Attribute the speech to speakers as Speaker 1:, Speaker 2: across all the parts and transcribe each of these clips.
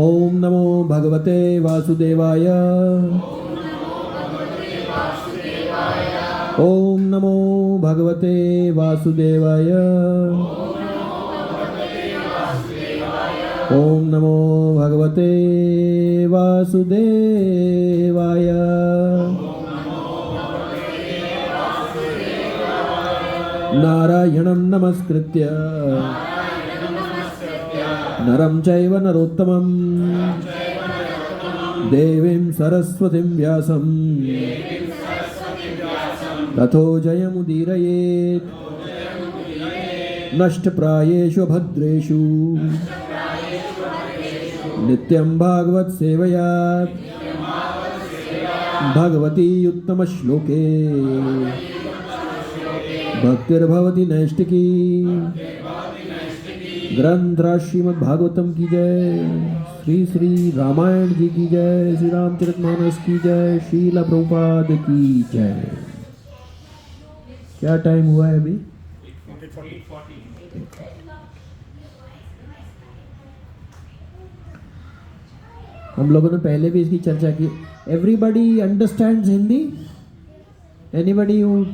Speaker 1: ओम नमो भगवते वासुदेवाय। ओम नमो भगवते वासुदेवाय। ओम नमो भगवते वासुदेवाय। नारायणं नमस्कृत्य नरं चैव नरोत्तमं देवीं सरस्वतीं व्यासं ततो जयमुदीरयेत्। नष्टप्रायेषु भद्रेषु नित्यं भागवत सेवया भगवती उत्तमश्लोके भक्तिर्भवति नैष्टिकी। ग्रंथराज श्रीमद् भागवतम की जय, श्री श्री रामायण जी की जय, श्री रामचरितमानस की जय, श्रील प्रभुपाद की जय। क्या टाइम हुआ है अभी? हम लोगों ने पहले भी इसकी चर्चा की। Everybody understands Hindi? Anybody who?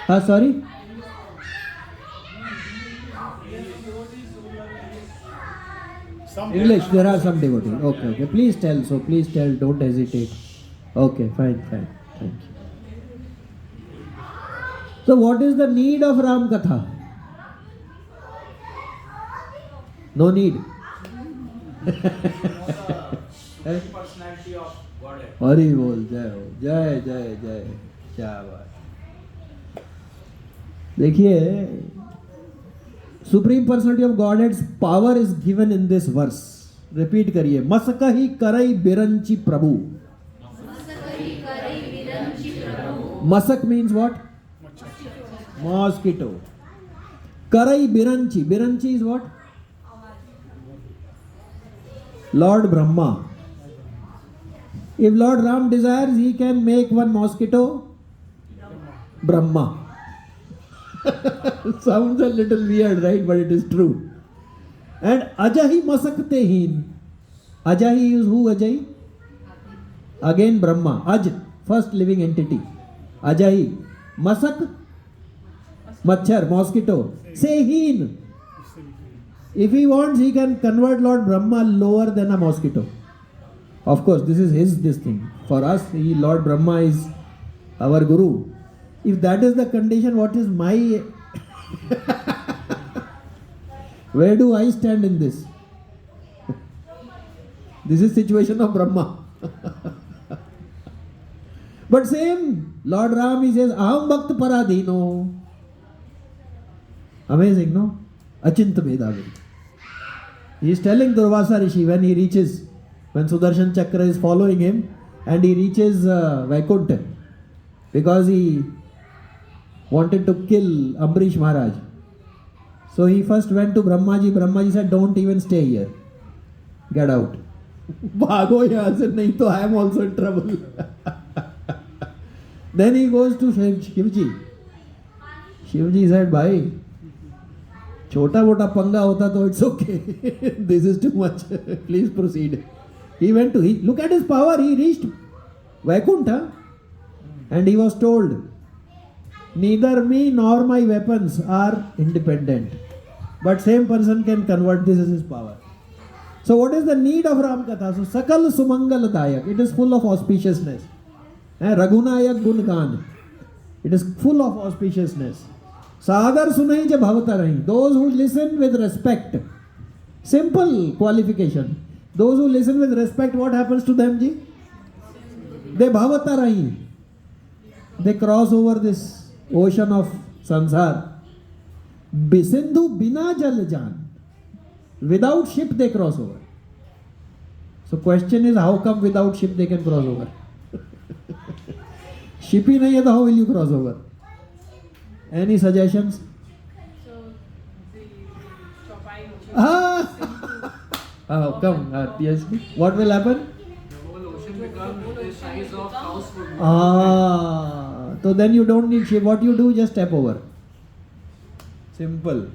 Speaker 1: हाँ, sorry, English. There are some devotees. Okay, okay. Please tell. So please tell. Don't hesitate. Okay, fine, fine. Thank you. So, what is the need of Ram Katha? No need.
Speaker 2: Personality of Godhead.
Speaker 1: Hari bol, jai ho, jai jai jai. क्या बात। देखिए, supreme personality of godheads power is given in this verse. Repeat करिए, मसकहि करई बिरंची प्रभु। मसक means what? Mosquito. करई Biranchi, Biranchi is what? Lord Brahma. If Lord Ram desires he can make one mosquito Brahma. Sounds a little weird, right? But it is true. And Ajahi Masakte Heen. Ajahi is who? Ajahi? Again Brahma. Aj, first living entity. Ajahi. Masak? Machhar, mosquito. Say Heen. If he wants, he can convert Lord Brahma lower than a mosquito. Of course, this is this thing. For us, Lord Brahma is our Guru. If that is the condition, what is my... Where do I stand in this? This is situation of Brahma. But same, Lord Ram, he says, Aham Bhakt Paradhino. Amazing, no? Achinta Vedavid. He is telling Durvasa Rishi when he reaches, when Sudarshan Chakra is following him, and he reaches Vaikuntha, because he wanted to kill Ambarish Maharaj. So he first went to Brahmaji. Brahmaji said, don't even stay here. Get out. Bhago yahan se, nahi to I am also in trouble. Then he goes to Shivji. Shivji said, bhai, chota mota panga hota to it's okay. This is too much. Please proceed. He went to, look at his power. He reached Vaikuntha and he was told, neither me nor my weapons are independent. But same person can convert. This is his power. So what is the need of Ram Katha? So Sakal Sumangal Dayak. It is full of auspiciousness. Raghunayak Gungan. It is full of auspiciousness. Sagar Sunai Je Bhavata Rahi. Those who listen with respect. Simple qualification. Those who listen with respect, what happens to them, ji? They Bhavata Rahi. They cross over this ocean of sansar. Bisindhu bina jal jan. Without ship they cross over. So question is, how come without ship they can cross over? Ship hi nahi hai, how will you cross over? Any suggestions?
Speaker 3: So the Chopai
Speaker 1: Oh, come. Yes. What will happen?
Speaker 2: The whole ocean becomes the size of house football.
Speaker 1: So then you don't need ship. What you do, just step over. Simple.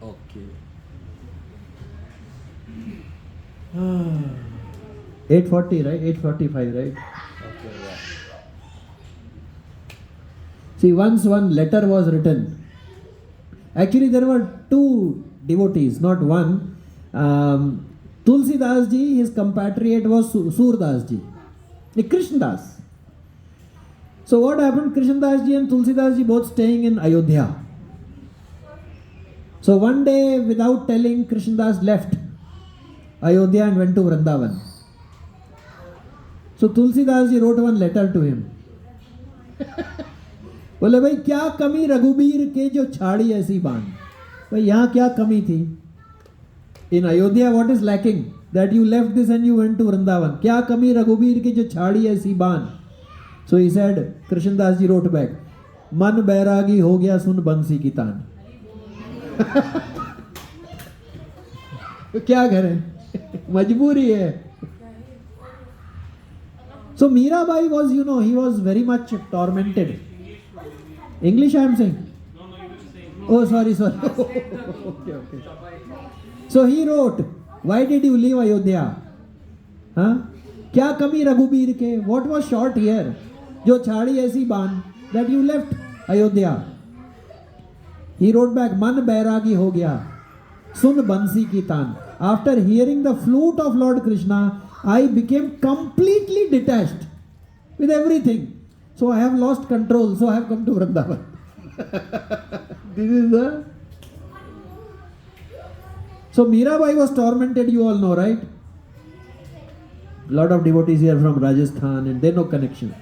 Speaker 1: Okay. 840, right? 845, right?
Speaker 4: Okay, yeah.
Speaker 1: See, once one letter was written. Actually, there were two devotees, not one. Tulsi Das ji, his compatriot was Surdas ji, Krishna Das. So what happened? Krishna Das ji and Tulsi Das ji both staying in Ayodhya. So one day, without telling, Krishna Das left Ayodhya and went to Vrindavan. So Tulsi Das ji wrote one letter to him. बोले भाई क्या कमी रघुबीर के जो छाड़ी ऐसी बाण. भाई यहाँ क्या कमी थी? In Ayodhya, what is lacking? That you left this and you went to Vrindavan. क्या कमी रघुबीर के जो छाड़ी ऐसी बाण. So he said, Krishnadas ji wrote back, मन बैरागी हो गया सुन बंसी की तान. क्या करें? मजबूरी है. So Mirabai was, he was very much tormented. English I am saying?
Speaker 2: No, you were saying.
Speaker 1: Oh, sorry. Okay. So he wrote, why did you leave Ayodhya? Huh? क्या कमी रघुबीर के? What was short here? जो छाड़ी ऐसी बान, that you left Ayodhya. He wrote back, मन बैरागी हो गया, सुन बंसी की तान. After hearing the flute of Lord Krishna, I became completely detached with everything. So I have lost control. So I have come to Vrindavan. This is the... So Mirabai was tormented, you all know, right? Lot of devotees here from Rajasthan and they know connection.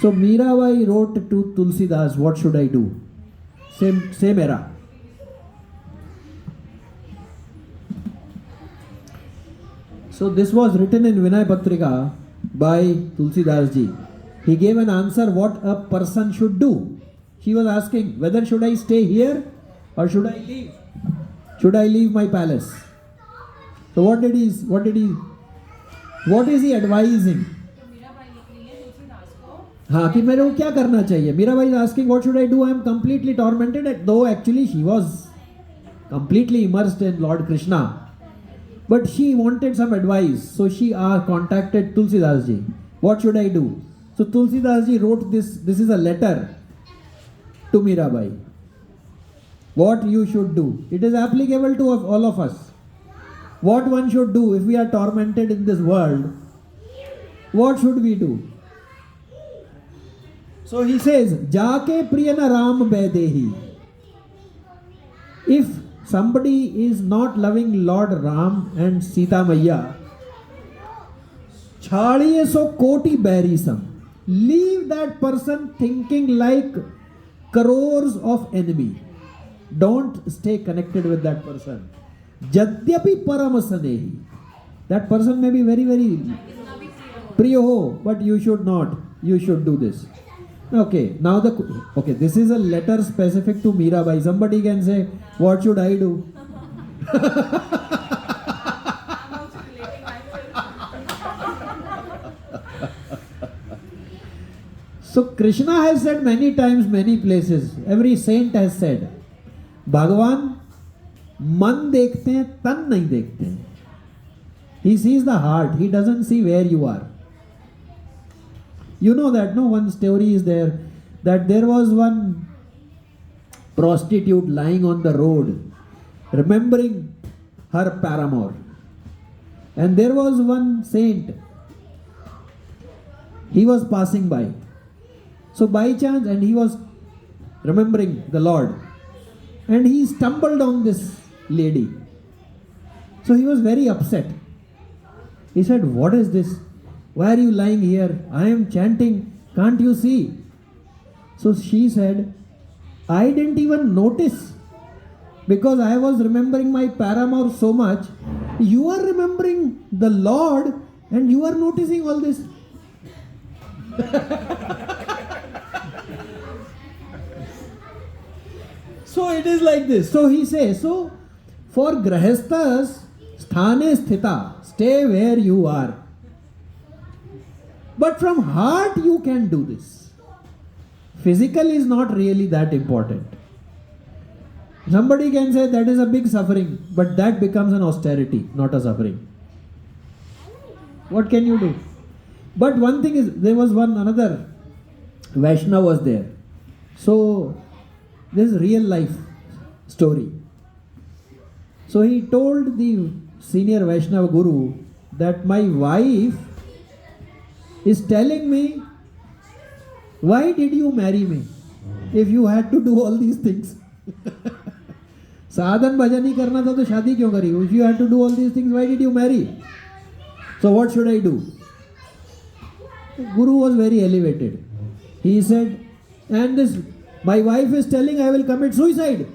Speaker 1: So Mirabai wrote to Tulsidas, what should I do? Same era. So this was written in Vinay Patrika by Tulsidas ji. He gave an answer what a person should do. He was asking whether should I stay here or should I leave? Should I leave my palace? So what is he advising? हाँ कि मेरे को क्या करना चाहिए? Mirabai is asking what should I do? I am completely tormented, though actually she was completely immersed in Lord Krishna. But she wanted some advice, so she contacted Tulsidas ji. What should I do? So Tulsidas ji wrote this. This is a letter to Mirabai. What you should do. It is applicable to all of us. What one should do if we are tormented in this world. What should we do? So he says, Jaake priyana Ram bedehi. If somebody is not loving Lord Ram and Sita Maiya, chhadiye so koti bairisam. Leave that person thinking like crores of enemy. Don't stay connected with that person. Jadyapi paramasanehi. That person may be very, very priyo ho, but you should not. You should do this. Okay, now this is a letter specific to Mirabai. Somebody can say, what should I do?
Speaker 3: I'm also relating myself.
Speaker 1: So Krishna has said many times, many places, every saint has said, Bhagavan, man dekhte hain, tan nahi dekhte hain. He sees the heart, he doesn't see where you are. You know that, no? One story is there, that there was one prostitute lying on the road, remembering her paramour. And there was one saint, he was passing by. So by chance, and he was remembering the Lord, and he stumbled on this lady. So he was very upset. He said, what is this? Why are you lying here? I am chanting. Can't you see? So she said, I didn't even notice because I was remembering my paramour so much. You are remembering the Lord and you are noticing all this. So it is like this. So he says, so for grahasthas, sthane sthita, stay where you are. But from heart you can do this. Physical is not really that important. Somebody can say that is a big suffering, but that becomes an austerity, not a suffering. What can you do? But one thing is, there was another Vaishnava was there. So this is real life story. So he told the senior Vaishnava Guru that my wife is telling me, why did you marry me if you had to do all these things? साधन भजन ही करना था तो शादी क्यों करी? If you had to do all these things, why did you marry? So what should I do? The Guru was very elevated. He said, and this, my wife is telling I will commit suicide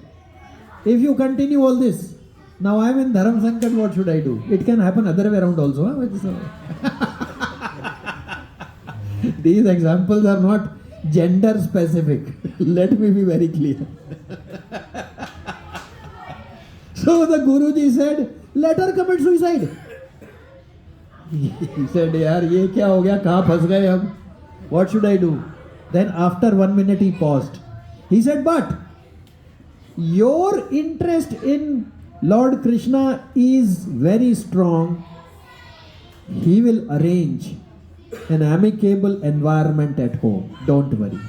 Speaker 1: if you continue all this. Now I am in Dharam Sankat, what should I do? It can happen other way around also. These examples are not gender specific. Let me be very clear. So the Guruji said, let her commit suicide. He said, yaar, ye kya ho gaya? Kahan phas gaye hum? What should I do? Then after 1 minute he paused. He said, but your interest in Lord Krishna is very strong. He will arrange an amicable environment at home. Don't worry.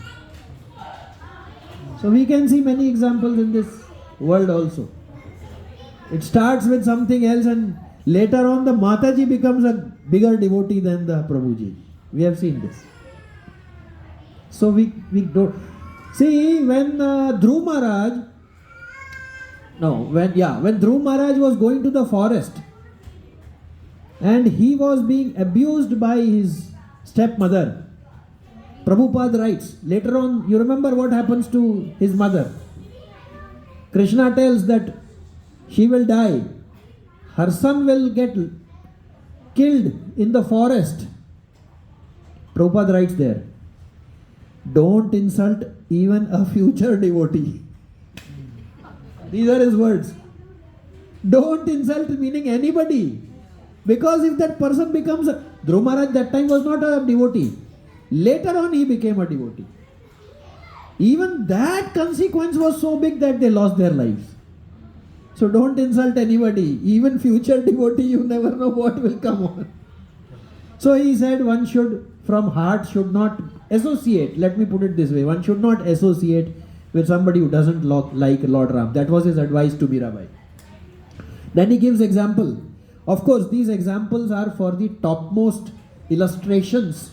Speaker 1: So we can see many examples in this world also. It starts with something else and later on the Mataji becomes a bigger devotee than the Prabhuji. We have seen this. So we don't see when Dhruv Maharaj when Dhruv Maharaj was going to the forest and he was being abused by his stepmother, Prabhupada writes, later on, you remember what happens to his mother. Krishna tells that she will die. Her son will get killed in the forest. Prabhupada writes there, don't insult even a future devotee. These are his words. Don't insult, meaning anybody. Because if that person becomes Dhruv Maharaj that time was not a devotee. Later on he became a devotee. Even that consequence was so big that they lost their lives. So don't insult anybody. Even future devotee, you never know what will come on. So he said one should, from heart, should not associate. Let me put it this way. One should not associate with somebody who doesn't like Lord Ram. That was his advice to Mirabai. Then he gives example. Of course, these examples are for the topmost illustrations.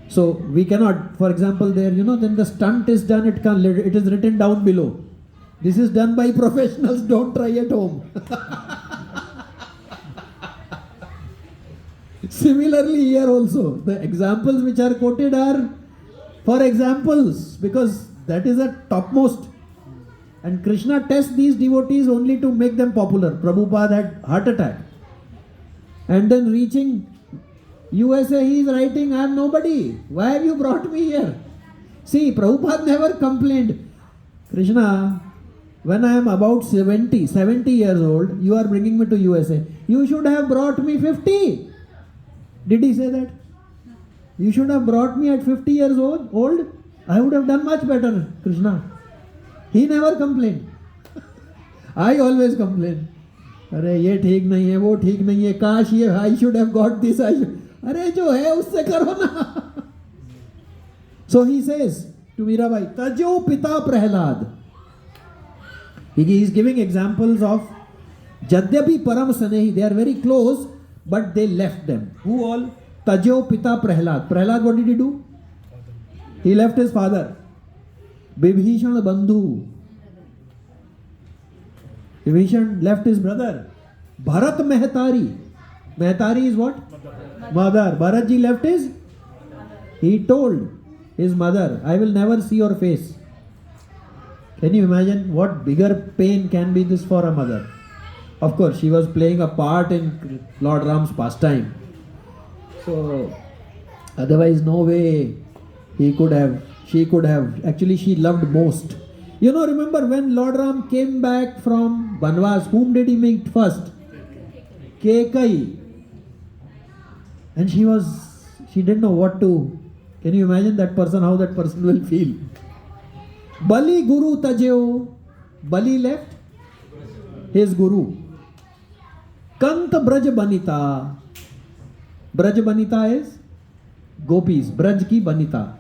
Speaker 1: So we cannot, for example, there, then the stunt is done, it is written down below. This is done by professionals, don't try at home. Similarly here also, the examples which are quoted are for examples because that is a topmost. And Krishna tests these devotees only to make them popular. Prabhupada had heart attack. And then reaching USA, he is writing, I am nobody. Why have you brought me here? See, Prabhupada never complained. Krishna, when I am about 70 years old, you are bringing me to USA. You should have brought me 50. Did he say that? You should have brought me at 50 years old. I would have done much better, Krishna. He never complained. I always complain. अरे ये ठीक नहीं है, वो ठीक नहीं है, काश ये I should have got this. अरे जो है उससे करो ना. So he says to Mirabai, Tajo Pita Prahlad. He is giving examples of Jadyapi Param Sanehi. They are very close, but they left them. Who all? Tajo Pita Prahlad. Prahlad, what did he do? He left his father. Vibhishan Bandhu. Vibhishan left his brother. Bharat Mehtari. Mehtari is what? Mother. Bharatji left his. He told his mother, I will never see your face. Can you imagine what bigger pain can be this for a mother? Of course, she was playing a part in Lord Ram's pastime. So, otherwise no way she could have. Actually, she loved most. Remember when Lord Ram came back from Banvas, whom did he meet first? Kekai. And she didn't know what to. Can you imagine that person, how that person will feel? Bali Guru Tajeo Bali left his guru. Kant Braj Banita. Braj Banita is gopis. Braj ki Banita.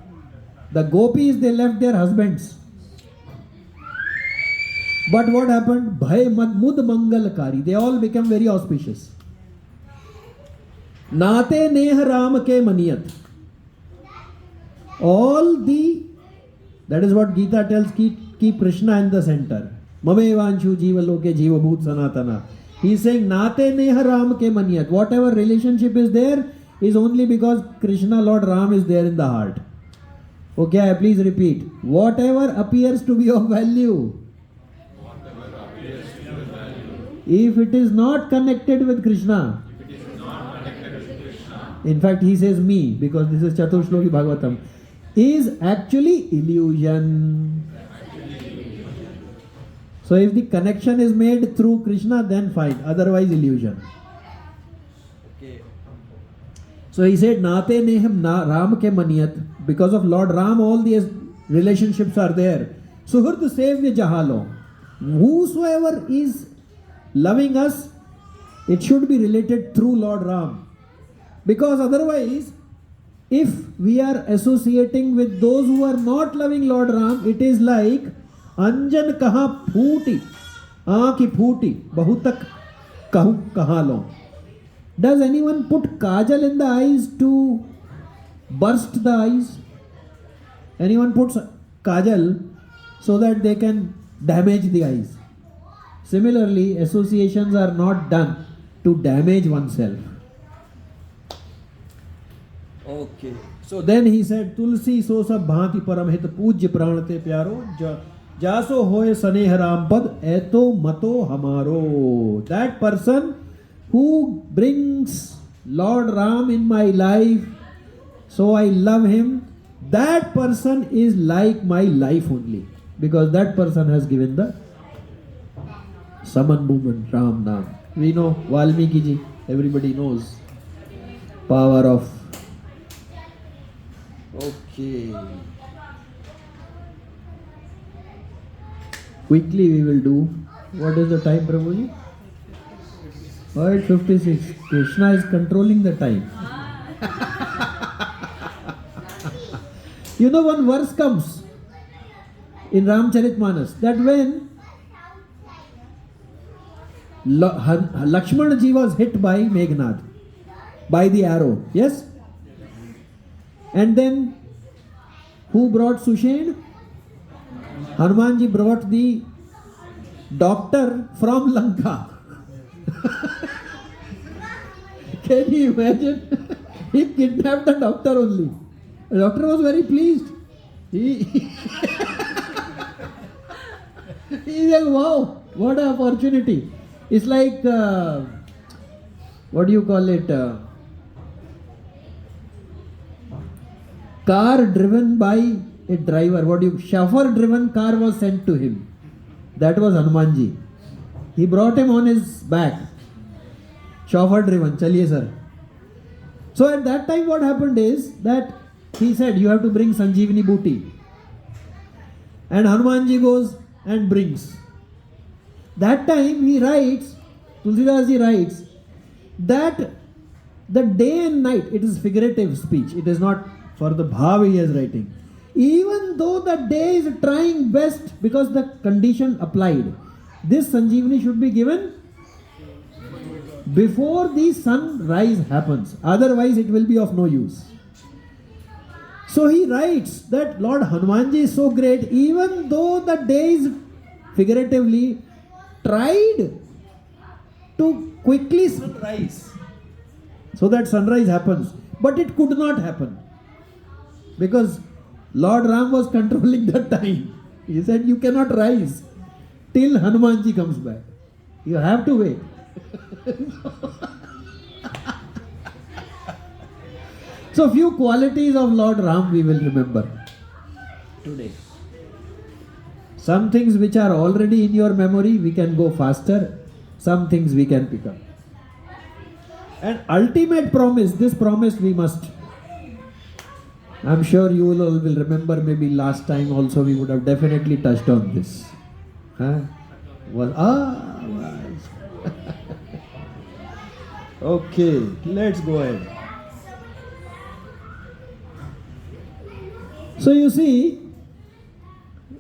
Speaker 1: The gopis, they left their husbands. But what happened? Bhay Mud Mangalkari. They all became very auspicious. Nate Neh Ram ke Maniyat. All the, that is what Gita tells, keep Krishna in the center. Mamevanshu Jiva Loke Jiva Bhut Sanatana. He is saying Nate Neh Ram ke Maniyat. Whatever relationship is there is only because Krishna, Lord Ram, is there in the heart. Okay, please repeat. Whatever appears to be of value. If it is not connected with Krishna. In fact, he says me, because this is Chaturshloki Bhagavatam, is actually illusion. So if the connection is made through Krishna, then fine. Otherwise, illusion.
Speaker 2: Okay.
Speaker 1: So he said, Nate Nehem Ram ke Maniyat. Because of Lord Ram, all these relationships are there. Suhrt Sevya Jahalo. Whosoever is loving us, it should be related through Lord Ram. Because otherwise, if we are associating with those who are not loving Lord Ram, it is like Anjan kaha phooti, aanki phooti, bahutak kahu kahalo. Does anyone put kajal in the eyes to burst the eyes? Anyone puts kajal so that they can damage the eyes? Similarly, associations are not done to damage oneself.
Speaker 2: Okay.
Speaker 1: So then he said, Tulsi so sab bhanti paramhit pujya pranate pyaro jaso hoye saneh ram pad eto mato hamaro. That person who brings Lord Ram in my life, so I love him, that person is like my life only. Because that person has given the Saman movement, Ram Nam. We know Valmiki ji, everybody knows power of.
Speaker 2: Okay.
Speaker 1: Quickly we will do. What is the time, Prabhuji? 8:56. Krishna is controlling the time. You know, one verse comes in Ramcharitmanas that when Lakshmana ji was hit by Meghnad, by the arrow, yes? And then who brought Sushen? Hanumanji brought the doctor from Lanka. Can you imagine? He kidnapped the doctor only. The doctor was very pleased. He said, wow, what an opportunity. It's like, what do you call it? Car driven by a driver. Chauffeur driven car was sent to him. That was Hanumanji. He brought him on his back. Chauffeur driven. Chaliye sir. So at that time what happened is that he said, you have to bring Sanjeevani Booty. And Hanumanji goes and brings. That time he writes, Tulsidas ji writes, that the day and night, it is figurative speech. It is not for the bhav he is writing. Even though the day is trying best because the condition applied, this Sanjeevani should be given before the sunrise happens. Otherwise it will be of no use. So he writes that Lord Hanumanji is so great, even though the days figuratively tried to quickly sunrise so that sunrise happens, but it could not happen because Lord Ram was controlling the time. He said, you cannot rise till Hanumanji comes back. You have to wait. So few qualities of Lord Ram we will remember today. Some things which are already in your memory, we can go faster. Some things we can pick up. And ultimate promise, this promise we must. I'm sure you all will remember, maybe last time also we would have definitely touched on this. Huh? Was okay, let's go ahead. So you see,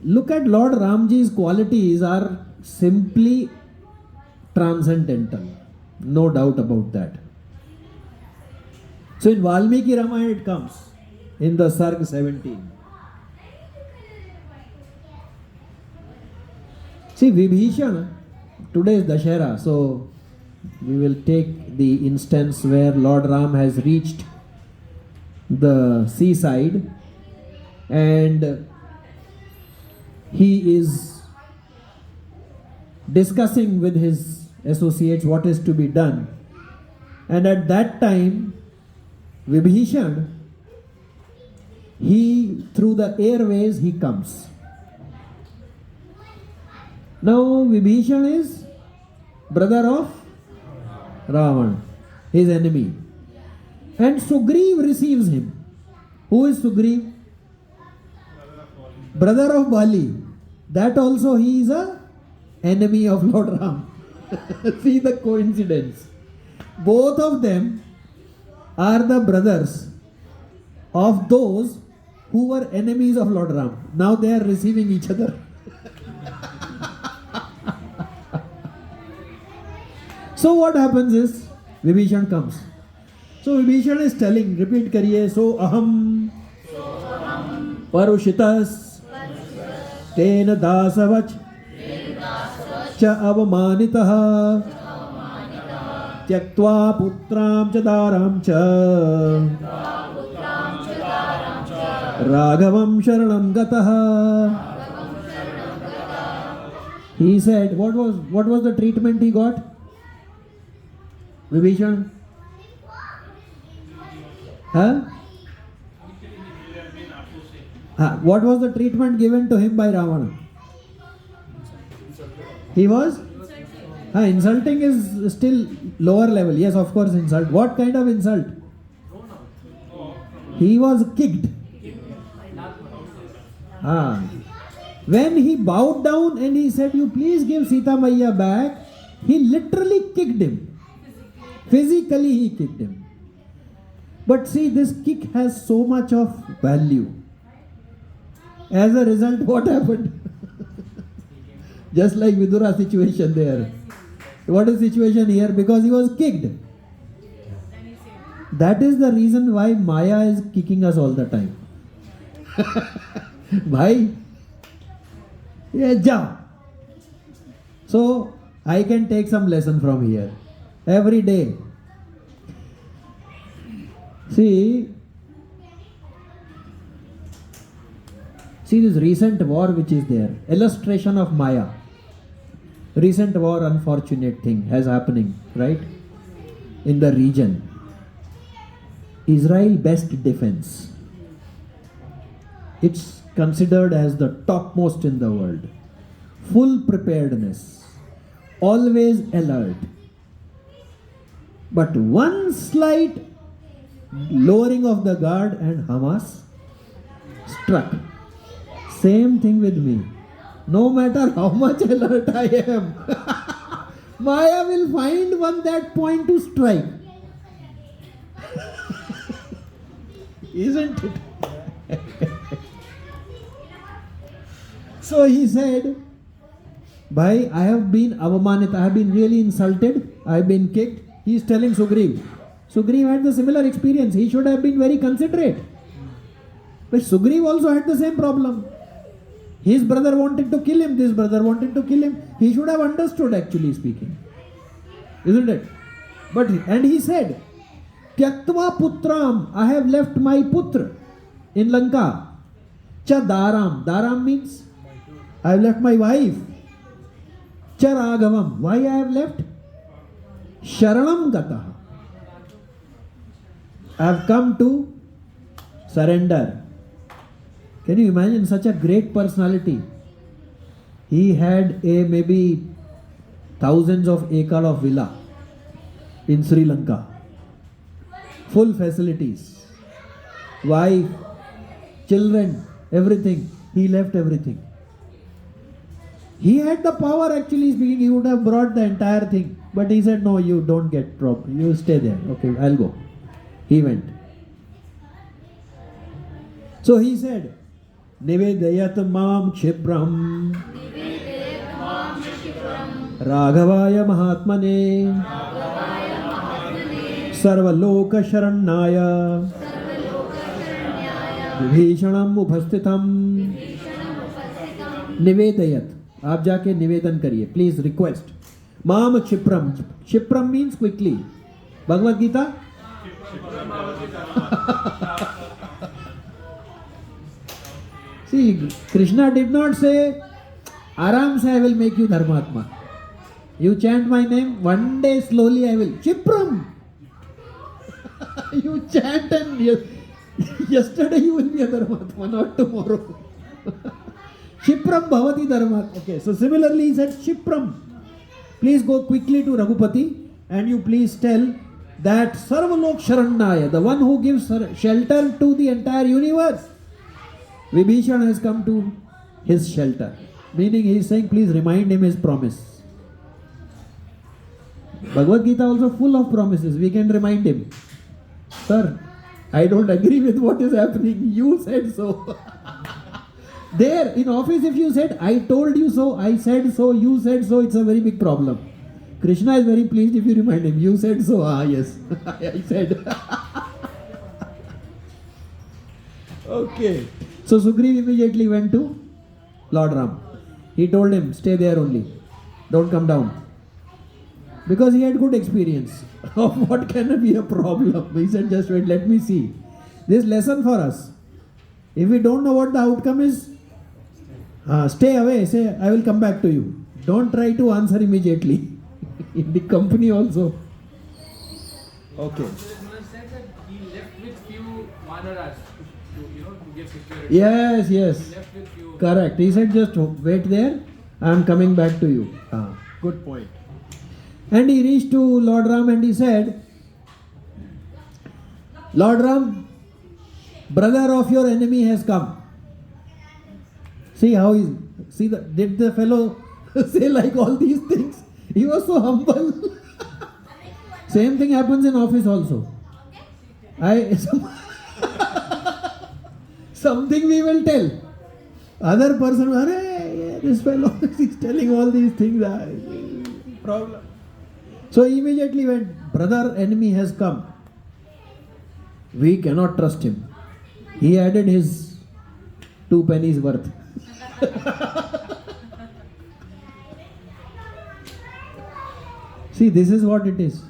Speaker 1: look at Lord Ramji's qualities are simply transcendental. No doubt about that. So in Valmiki Ramayana it comes in the Sarg 17. See, Vibhishan, today is Dusshera, so we will take the instance where Lord Ram has reached the seaside and he is discussing with his associates what is to be done. And at that time, Vibhishan, he through the airways he comes. Now Vibhishan is brother of Ravana, his enemy. And Sugriv receives him. Who is Sugriv? Brother of Bali. That also he is a enemy of Lord Ram. See the coincidence. Both of them are the brothers of those who were enemies of Lord Ram. Now they are receiving each other. So what happens is, Vibhishan comes. So Vibhishan is telling, repeat kariye, so aham parushitas tena dasavach cha avamanitaha tyaktva putram cha daram cha raghavam sharanam gataha. He said, what was the treatment he got? Vibhishan? What was the treatment given to him by Ravana? He was? Insulting is still lower level. Yes, of course, insult. What kind of insult? He was kicked. When he bowed down and he said, you please give Sita Maiya back, he literally kicked him. Physically he kicked him. But see, this kick has so much of value. As a result, what happened? Just like Vidura situation there. What is the situation here? Because he was kicked. That is the reason why Maya is kicking us all the time. Bhai, ja. So I can take some lesson from here. Every day. See this recent war which is there. Illustration of Maya. Recent war, unfortunate thing has happening, right? In the region. Israel best defense. It's considered as the topmost in the world. Full preparedness. Always alert. But one slight lowering of the guard and Hamas struck. Same thing with me. No matter how much alert I am, Maya will find that point to strike. Isn't it? So he said, Bhai, I have been avamanit, I have been really insulted, I have been kicked. He is telling Sugriv. Sugriv had the similar experience. He should have been very considerate. But Sugriv also had the same problem. His brother wanted to kill him. This brother wanted to kill him. He should have understood, actually speaking. Isn't it? And he said, Tyaktva putram, I have left my putra in Lanka. Cha daram. Daram means I have left my wife. Cha raghavam. Why I have left? Sharanam gataha. I have come to surrender. Can you imagine such a great personality? He had maybe thousands of acres of villa in Sri Lanka. Full facilities. Wife, children, everything. He left everything. He had the power, actually speaking, he would have brought the entire thing. But he said, no, you don't get problem. You stay there. Okay, I'll go. He went. So he said, Nivedayat mam kshipram Raghavaya Mahatmane Sarvaloka Sharannaya Vibhishanam Upasthitam Nivedayat. आप जाके निवेदन करिए, please request. माम क्षिप्रम. क्षिप्रम means quickly. Bhagavad Gita. See, Krishna did not say, Aram se I will make you Dharmatma. You chant my name, one day slowly I will. Chipram! You chant and yesterday you will be a Dharmatma, not tomorrow. Shipram Bhavati Dharmat. Okay, so similarly he said Shipram. Please go quickly to Raghupati and you please tell that Sarvalok Sharannaya, the one who gives shelter to the entire universe, Vibhishan has come to his shelter. Meaning he is saying, please remind him his promise. Bhagavad Gita also full of promises. We can remind him. Sir, I don't agree with what is happening. You said so. There, in office, if you said, I told you so, I said so, you said so, it's a very big problem. Krishna is very pleased if you remind him. You said so, yes, I said. Okay. So Sugriv immediately went to Lord Ram. He told him, stay there only. Don't come down. Because he had good experience of what can be a problem. He said, just wait, let me see. This lesson for us. If we don't know what the outcome is, stay away, say, I will come back to you. Don't try to answer immediately. In the company also. Okay.
Speaker 2: It said that he left with few vanaras to give security.
Speaker 1: Yes, yes.
Speaker 2: He left with few.
Speaker 1: Correct. He said, just wait there. I am coming back to you. Good point. And he reached to Lord Ram and he said, Lord Ram, brother of your enemy has come. See how he, did the fellow say like all these things? He was so humble. Same thing happens in office also. Something we will tell. Other person, this fellow is telling all these things. Problem. So immediately went, brother enemy has come. We cannot trust him. He added his 2 pennies worth. See, this is what it is.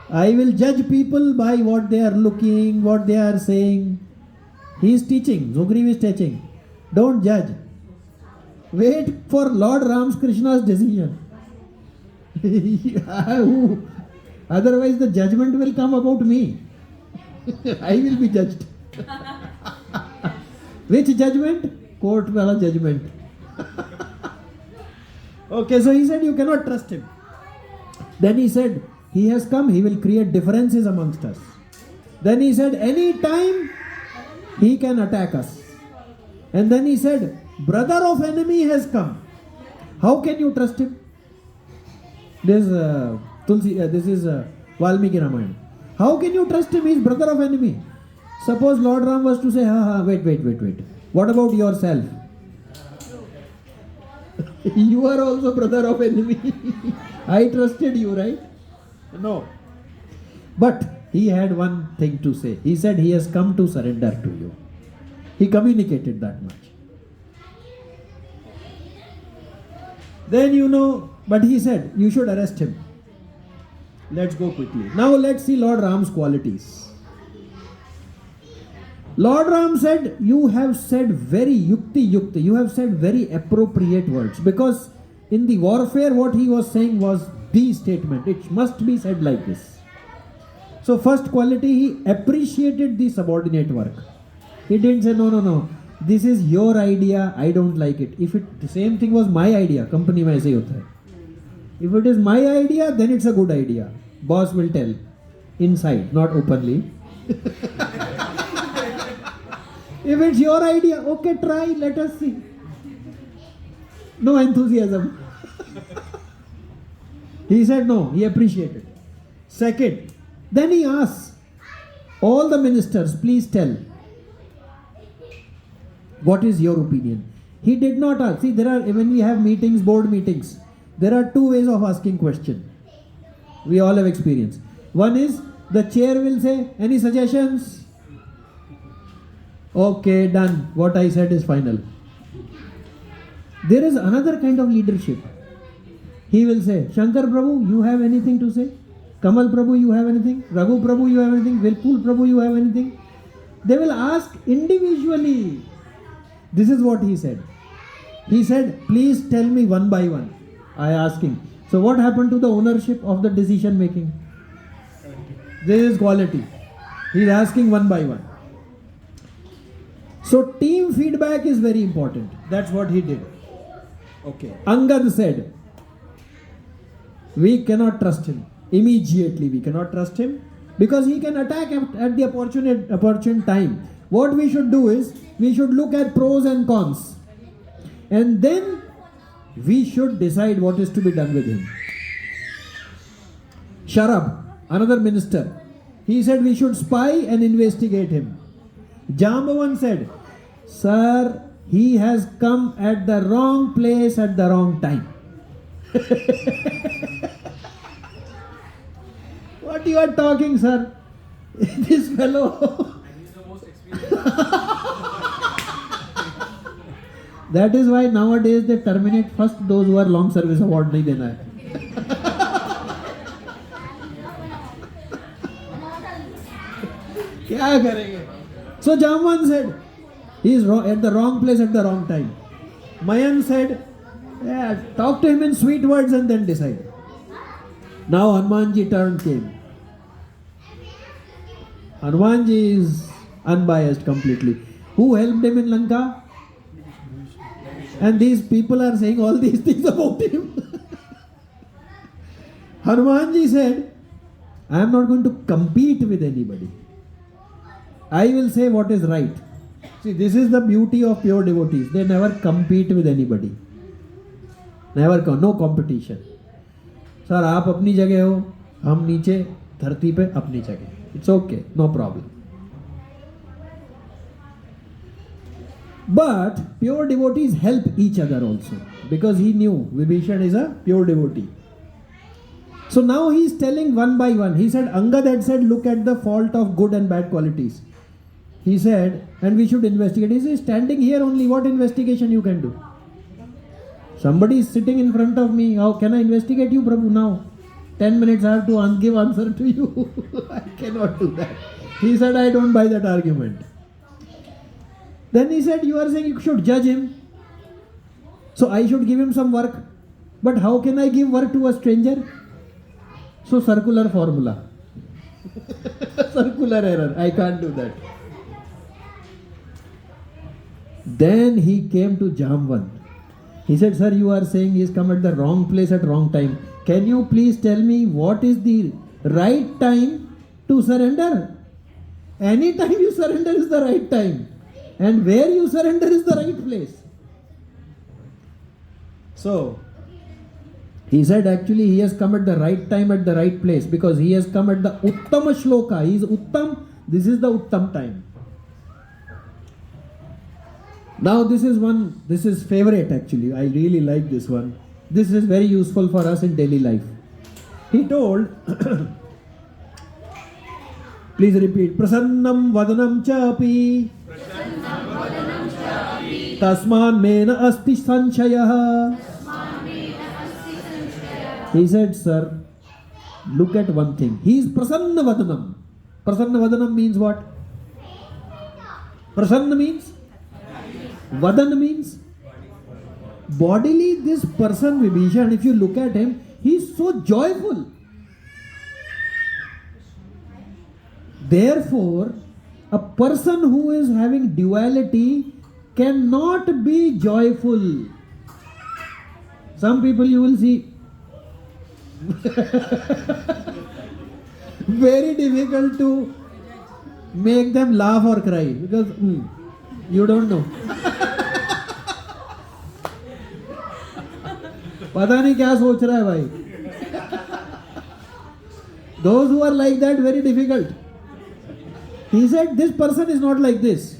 Speaker 1: I will judge people by what they are looking, what they are saying. He is teaching, Sugriv is teaching. Don't judge. Wait for Lord Ram's Krishna's decision. Otherwise the judgment will come about me. I will be judged. Which judgment? Court wala judgment. Okay, so he said you cannot trust him. Then he said, he has come, he will create differences amongst us. Then he said, any time he can attack us. And then he said, brother of enemy has come. How can you trust him? This is Valmiki Ramayana. How can you trust him? He is brother of enemy. Suppose Lord Ram was to say, wait. What about yourself? You are also brother of enemy. I trusted you, right? No. But he had one thing to say. He said he has come to surrender to you. He communicated that much. Then but he said, you should arrest him. Let's go quickly. Now let's see Lord Ram's qualities. Lord Ram said, you have said very yukti. You have said very appropriate words. Because in the warfare, what he was saying was the statement. It must be said like this. So first quality, he appreciated the subordinate work. He didn't say, no. This is your idea. I don't like it. If the same thing was my idea, company mein aise hi hota hai. If it is my idea, then it's a good idea. Boss will tell. Inside, not openly. If it's your idea, okay, try, let us see. No enthusiasm. He said no, he appreciated. Second, then he asks all the ministers, please tell, what is your opinion? He did not ask. See, when we have meetings, board meetings, there are two ways of asking question. We all have experience. One is, the chair will say, any suggestions? Okay, done. What I said is final. There is another kind of leadership. He will say, Shankar Prabhu, you have anything to say? Kamal Prabhu, you have anything? Raghu Prabhu, you have anything? Vilpul Prabhu, you have anything? They will ask individually. This is what he said. He said, please tell me one by one. I asked him. So what happened to the ownership of the decision making? This is quality. He is asking one by one. So team feedback is very important. That's what he did. Okay. Angad said, we cannot trust him. Immediately we cannot trust him because he can attack at the opportune time. What we should do is, we should look at pros and cons. And then we should decide what is to be done with him. Sharab, another minister, he said we should spy and investigate him. Jambavan said, sir, he has come at the wrong place at the wrong time. What you are talking, sir? This fellow.
Speaker 2: He's the most experienced.
Speaker 1: That is why nowadays they terminate first those who are long service award nahi dena hai. Kya karenge? So Jamwan said, he is at the wrong place at the wrong time. Mayan said, yeah, talk to him in sweet words and then decide. Now Hanumanji turn came. Hanumanji is unbiased completely. Who helped him in Lanka? And these people are saying all these things about him. Hanumanji said, I am not going to compete with anybody. I will say what is right. See, this is the beauty of pure devotees. They never compete with anybody. Never, no competition. Sir, आप अपनी जगह हो, हम नीचे धरती पे अपनी जगह. It's okay, no problem. But pure devotees help each other also, because he knew Vibhishan is a pure devotee. So now he is telling one by one. He said, Angad had said, look at the fault of good and bad qualities. He said, and we should investigate. He said, standing here only, what investigation you can do? Somebody is sitting in front of me. How can I investigate you, Prabhu, now? 10 minutes I have to give answer to you. I cannot do that. He said, I don't buy that argument. Then he said, you are saying you should judge him. So I should give him some work. But how can I give work to a stranger? So circular formula. Circular error. I can't do that. Then he came to Jamvan. He said, sir, you are saying he has come at the wrong place at wrong time. Can you please tell me what is the right time to surrender? Any time you surrender is the right time. And where you surrender is the right place. So, he said actually he has come at the right time at the right place because he has come at the Uttama Shloka. He is Uttam. This is the Uttam time. Now this is favorite actually. I really like this one. This is very useful for us in daily life. He told, please repeat, Prasannam Vadanam Chapi Tasman Mena Asti Sanchayah. He said, sir, look at one thing. He is Prasanna Vadanam. Prasanna Vadanam means what? Prasanna means? Vadan means? Bodily, this person Vibhishan, if you look at him, he is so joyful. Therefore, a person who is having duality cannot be joyful. Some people you will see very difficult to make them laugh or cry because you don't know. पता नहीं क्या सोच रहा है भाई. Those who are like that, very difficult. He said, this person is not like this.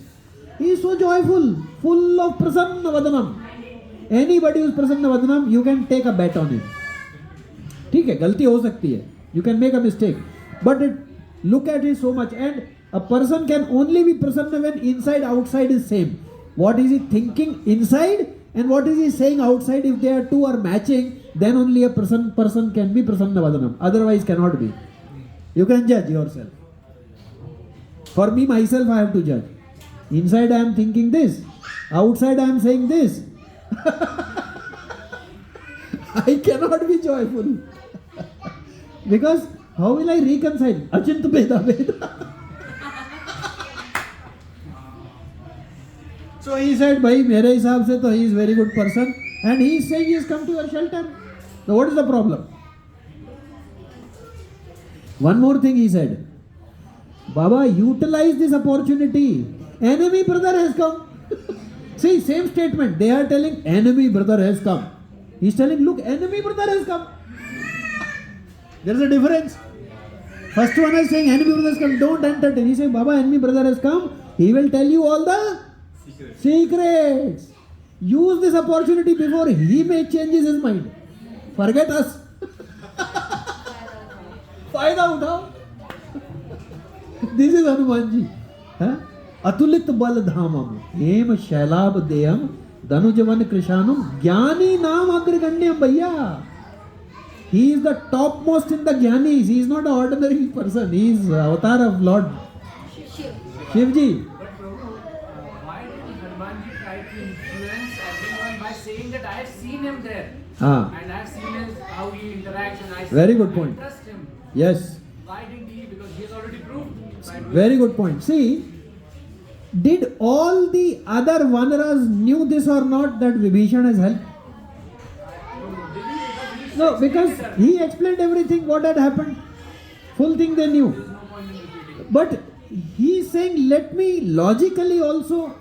Speaker 1: He is so joyful, full of prasanna vadanam. Anybody who is prasanna vadanam, you can take a bet on him. ठीक है, गलती हो सकती है. You can make a mistake. But look at it so much. And a person can only be prasanna when inside, outside is same. What is he thinking inside and what is he saying outside? If they are two are matching, then only a person can be prasanna vadanam. Otherwise cannot be. You can judge yourself. For me, myself, I have to judge. Inside I am thinking this. Outside I am saying this. I cannot be joyful. Because how will I reconcile? Achint Veda Veda. So he said, bhai, mere hisab se to he is very good person. And he is saying he has come to your shelter. So what is the problem? One more thing he said. Baba, utilize this opportunity. Enemy brother has come. See, same statement. They are telling enemy brother has come. He is telling, look, enemy brother has come. There is a difference. First one is saying enemy brother has come. Don't entertain. He says, Baba, enemy brother has come. He will tell you all the secrets. Use this opportunity before he may changes his mind. Forget us. फायदा उठाओ. This is Hanuman ji. अतुलित बल धामम हेम शैलाभ देयम धनुजवन कृशानुम ज्ञानी नाम अग्रगण्यम भैया. He is the topmost in the Jnanis. He is not an ordinary person. He is avatar of Lord Shivji.
Speaker 2: But Prabhu, why did Hanumanji try to influence everyone by saying that I have seen him there? And I have seen how he interacts and I
Speaker 1: Very good point.
Speaker 2: trust him.
Speaker 1: Yes.
Speaker 2: Why didn't he? Because he has already proved.
Speaker 1: Very good point. See, did all the other Vanaras knew this or not that Vibhishan has helped? No, because he explained everything what had happened. Full thing they knew. But he is saying, let me logically also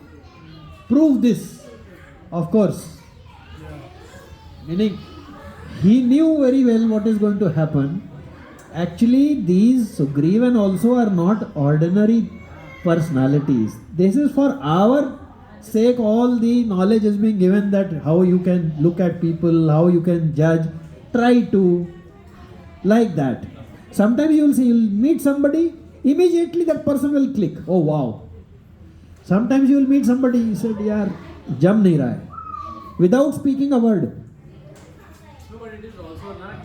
Speaker 1: prove this. Of course. Meaning, he knew very well what is going to happen. Actually, these Sugrivan also are not ordinary personalities. This is for our sake, all the knowledge is being given that how you can look at people, how you can judge, try to, like that. Sometimes you will see, you will meet somebody, immediately that person will click. Oh wow. Sometimes you will meet somebody, he said, yaar, jam nahi raha hai. Without speaking a word.
Speaker 2: No, but it is also not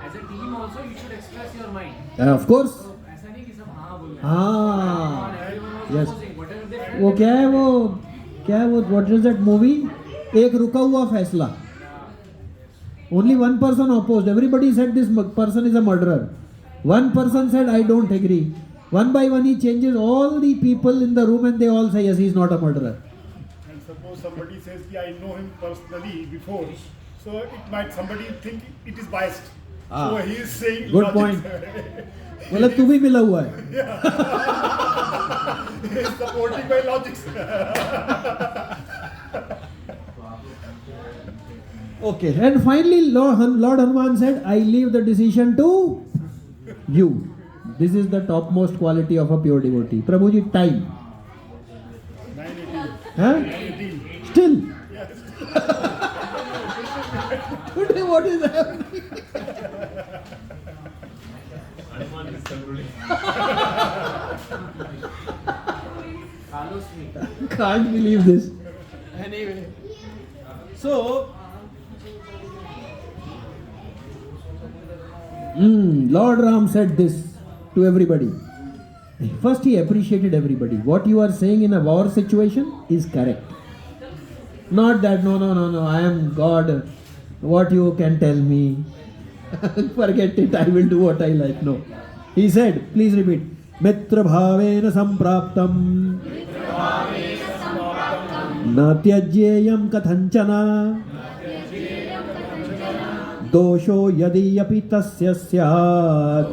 Speaker 2: as a team also you should express your mind.
Speaker 1: Of course.
Speaker 2: So, ऐसा नहीं कि सब हाँ बोल रहे हैं.
Speaker 1: हाँ.
Speaker 2: Everyone was
Speaker 1: Yes.
Speaker 2: opposing. Whatever they felt.
Speaker 1: वो क्या है वो what is that movie? एक रुका हुआ फैसला. Only one person opposed. Everybody said this person is a murderer. One person said I don't agree. One by one he changes all the people in the room and they all say yes, he is not a murderer.
Speaker 4: And suppose somebody says I know him personally before, so it might somebody think it is biased. So he is saying
Speaker 1: Good
Speaker 4: logic.
Speaker 1: point. मतलब तू भी मिला हुआ है.
Speaker 4: He is supporting by logics.
Speaker 1: Okay. And finally Lord Hanuman said, I leave the decision to you. This is the topmost quality of a pure devotee. Prabhuji, time.
Speaker 4: 9:18.
Speaker 1: Huh?
Speaker 4: 9:18.
Speaker 1: Still.
Speaker 4: Yes.
Speaker 1: Today what is happening?
Speaker 2: Follows me.
Speaker 1: Can't believe this. Anyway. So, Lord Ram said this to everybody. First he appreciated everybody. What you are saying in a war situation is correct. Not that, no, I am God. What you can tell me. Forget it, I will do what I like. No. He said, please repeat. Mitra bhavena sampraptam na tyajyeyam kathanchana dosho yadi api tasya syat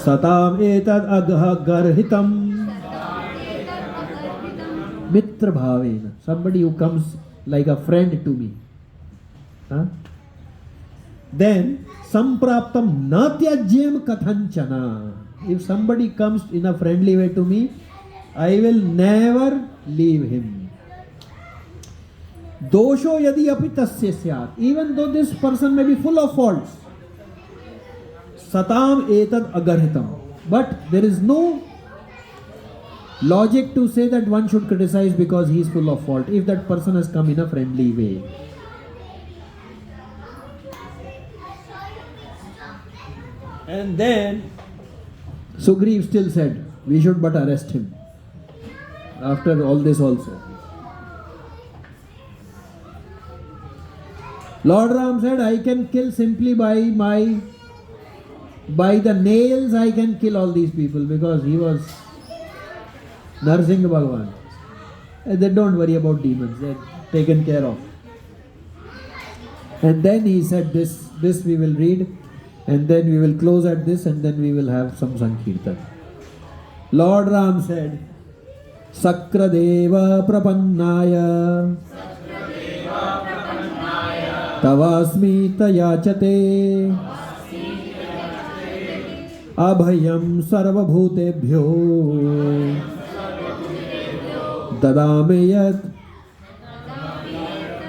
Speaker 1: satam etad garhitam. Mitra bhavena, somebody who comes like a friend to me. Huh? Then sampraptam natyajyam kathanchana. If somebody comes in a friendly way to me, I will never leave him. Dosho yadi api tasya syat. Even though this person may be full of faults, satam etad agarhitam. But there is no logic to say that one should criticize because he is full of fault if that person has come in a friendly way. And then Sugriv still said, we should but arrest him after all this also. Lord Ram said, I can kill simply by the nails. I can kill all these people because he was Narsingh Bhagwan. They don't worry about demons, they're taken care of. And then he said, this we will read, and then we will close at this, and then we will have some Sankirtan. Lord Ram said, Sakradeva prapannaya tavasmi tayachate abhayam sarvabhutebhyo dadame yat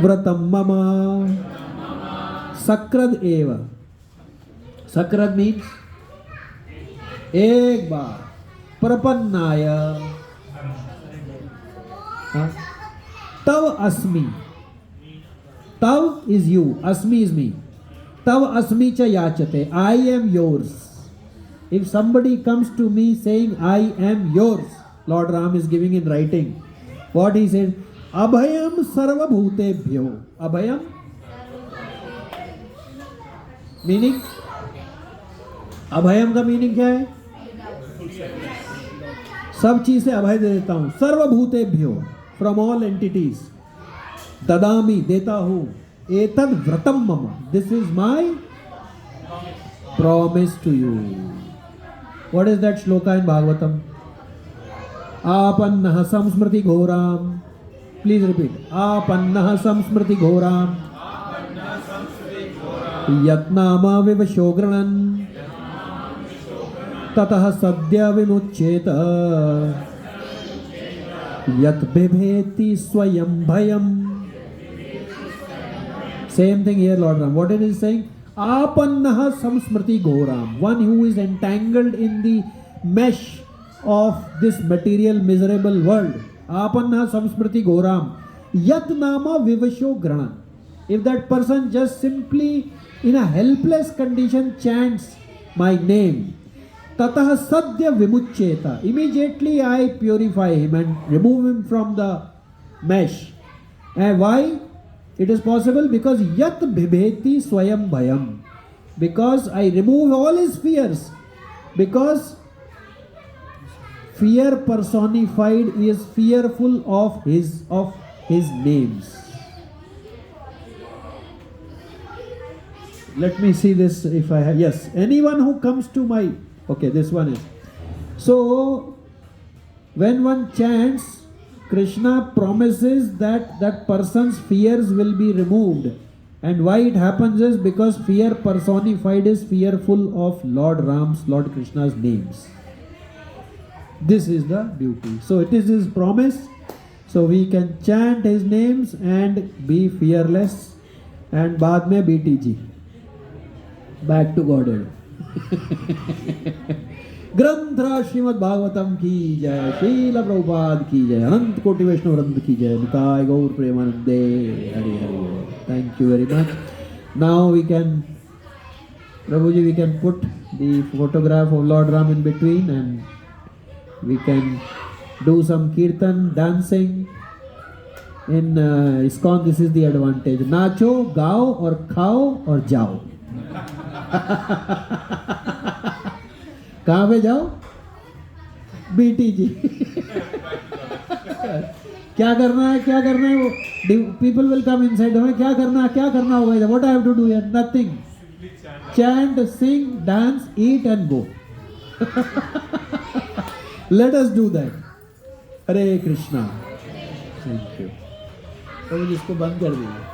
Speaker 1: vratam mama. Sakrad eva. Sakrad means एक बार प्रपन्नाय तव अस्मि. Tav is you, Asmi is me. Tav Asmi cha yachate. I am yours. If somebody comes to me saying I am yours, Lord Ram is giving in writing. What he said? Abhayam sarva bhutebhyo. Abhayam meaning? अभयम का meaning क्या है? सब चीज से अभय दे देता हूं. सर्वभूतेभ्यो, फ्रॉम ऑल एंटिटीज. ददामी, देता हूं. एतद व्रतम मम, this is my promise to you. What is that shloka in Bhagavatam? आपन्नः संस्मृति घोराम. Please repeat. आपन्नः संस्मृति घोराम यत्नाम विवशो गृणन् ततः सद्य विमुच्येत यत् बिभेति स्वयं भयम्. Same thing here, Lord Ram. What it is saying? Apannah samsmriti ghoram. One who is entangled in the mesh of this material miserable world. Apannah samsmriti ghoram. Yat nama vivasho granan. If that person just simply in a helpless condition chants my name, tatah sadya vimuccheta. Immediately I purify him and remove him from the mesh. And why? It is possible because yat bhibheti swayam bhayam. Because I remove all his fears. Because fear personified is fearful of his names. Let me see this if I have. Yes, anyone who comes to my. Okay, this one is. So, when one chants, Krishna promises that that person's fears will be removed. And why it happens is because fear personified is fearful of Lord Ram's, Lord Krishna's names. This is the duty. So it is his promise. So we can chant his names and be fearless. And baad mein BTG. Back to Godhead. ग्रंथरा Shrimad Bhagavatam की जय. श्रील प्रभुपाद की जय. अनंत कोटि वैष्णव वृंद की जय. निताय गौर प्रेमानंदे. Hari Hari. Thank you very much. Now we can, Prabhuji, we can put the photograph of Lord Ram in between and we can do some kirtan, dancing. In ISKCON, this is the advantage. Nacho, gao, or khao, or jao. कहाँ पे जाओ? BTG. क्या करना है वो? People will come inside. हमें क्या करना होगा? What I have to do here? Nothing. Chant, sing, dance, eat and go. Let us do that. Hare Krishna. Thank you. तो मुझे इसको बंद कर दीजिए.